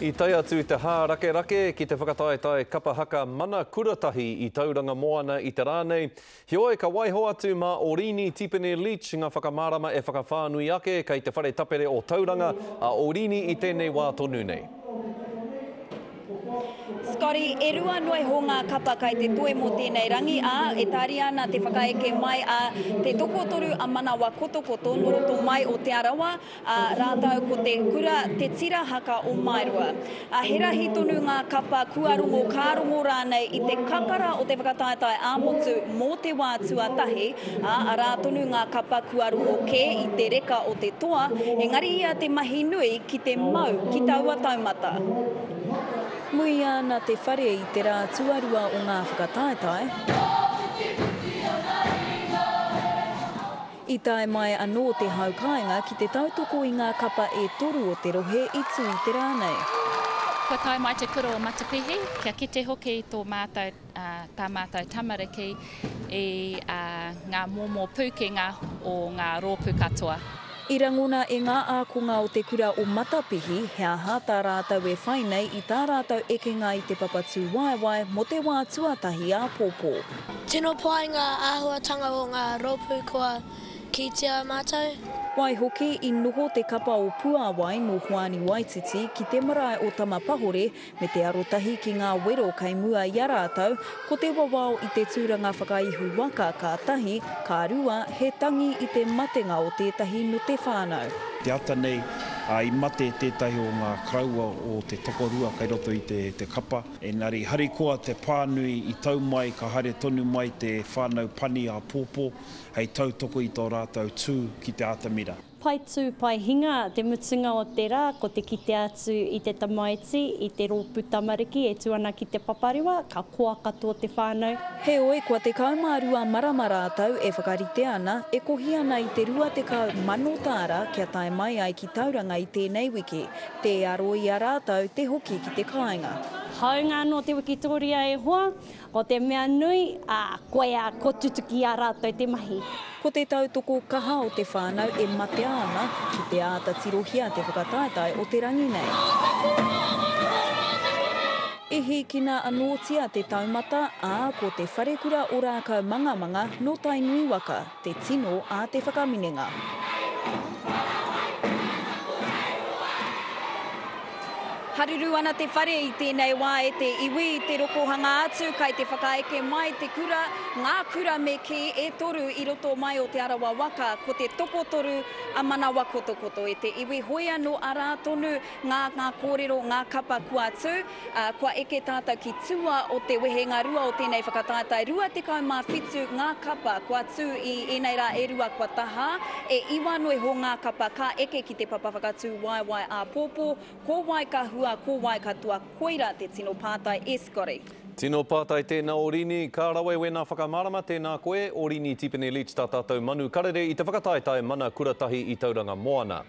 I tai atu te hā rake ki te whakataetae kapa haka mana kuratahi i tauranga moana i te rānei. Hioi ka waiho atu mā Orini Tipene Leach ngā whakamārama e whakawhānui ake kei te whare tapere o tauranga a Orini i tēnei wā tonu nei. Scotty, e rua noi ho ngā kapa kai te toe mo tēnei rangi e tāri ana te whakaeke mai te tokotoru a manawa kotokoto no roto mai o te arawa rātau ko te kura te tira haka o Mairua. He rahi tonu ngā kapa kuarongo kārongo rānei i te kakara o te whakataetae āmotu mō te wā tuatahi a rātonu ngā kapa kuarongo kē i te reka o te toa engari ia te mahi nui ki te mau ki taua taumata. Mui ana te whare i te rā tuarua o ngā whakataetae. I tae mai anō te haukainga ki te tautoko i ngā kapa e toru o te rohe i tū i te rānei. Ko tae mai te kura o Matapihi, kia kite hoki i tō mātou, tā mātou tamariki i ngā momo pūkenga o ngā rōpū katoa. I rangona e ngā ākonga o te kura o Matapihi, he aha tā rātau e whainei i tā rātau ekenga i te papatū waiwai mo te wā tuatahi a Pōpō. Tino pai ngā āhuatanga o ngā rōpū koa ki te mātou. Wai hoki i noho te kapa o Puāwai no Hoani Waititi ki te marae o Tamapahore me te arotahi ki ngā wero kei mua i a rātau, ko te wawao i te tūranga whakaihu waka ka tahi, ka rua he tangi i te matenga o tētahi no te whānau. Te ata nei, i mate tētahi o ngā kraua o te tokorua kai roto i te kapa. Engari, harikoa te pānui i tau mai, ka hare tonu mai te whānau pani a Pōpō, hei tautoko i tō rātau tū ki te atamira. Pai tū, pai hinga, te mutunga o te rā, ko te kite atu i te tamaiti, i te rōpū tamariki, e tuana ki te paparewa, ka koa katoa te whānau. He oe, kua te kaumārua marama rātau e whakarite ana, e kohi ana i te rua te kau mano tāra kia tae mai ai ki tauranga i tēnei wiki. Te aro i a rātau te hoki ki te kāinga. Haunga no te Wikitoria e hoa, o te mea nui, koe a kotutuki a rātou te mahi. Ko te tautoko kaha o te whānau e mate ana ki te āta tirohia te whakataetae o te rangi nei. E hikina anōtia te taumata ko te wharekura o rākau mangamanga no tai nui waka, te tino a te whakaminenga. Hariru ana te whare i tēnei wā e te iwi i te rokohanga atu kai te whakaeke mai te kura, ngā kura me ki e toru i roto mai o te arawa waka ko te tokotoru a manawa kotokoto. E te iwi hoi anō a rātonu ngā kōrero, ngā kapa kua atu, kua eke tātou ki tua o te wehenga rua o tēnei whakataetae. Rua te kau mā whitu ngā kapa kua atu i enei rā e rua kua taha, e iwa noi ho ngā kapa ka eke ki te papawhakatū waiwai a Pōpō, ko wai ka hua ko wai katoa koira te tino pātai e Scotty. Tino pātai tēnā Orini, ka rawe wena whakamārama tēnā koe, Orini Tipene Leach tā tātou manu karere i te whakataetae mana kuratahi i tauranga moana.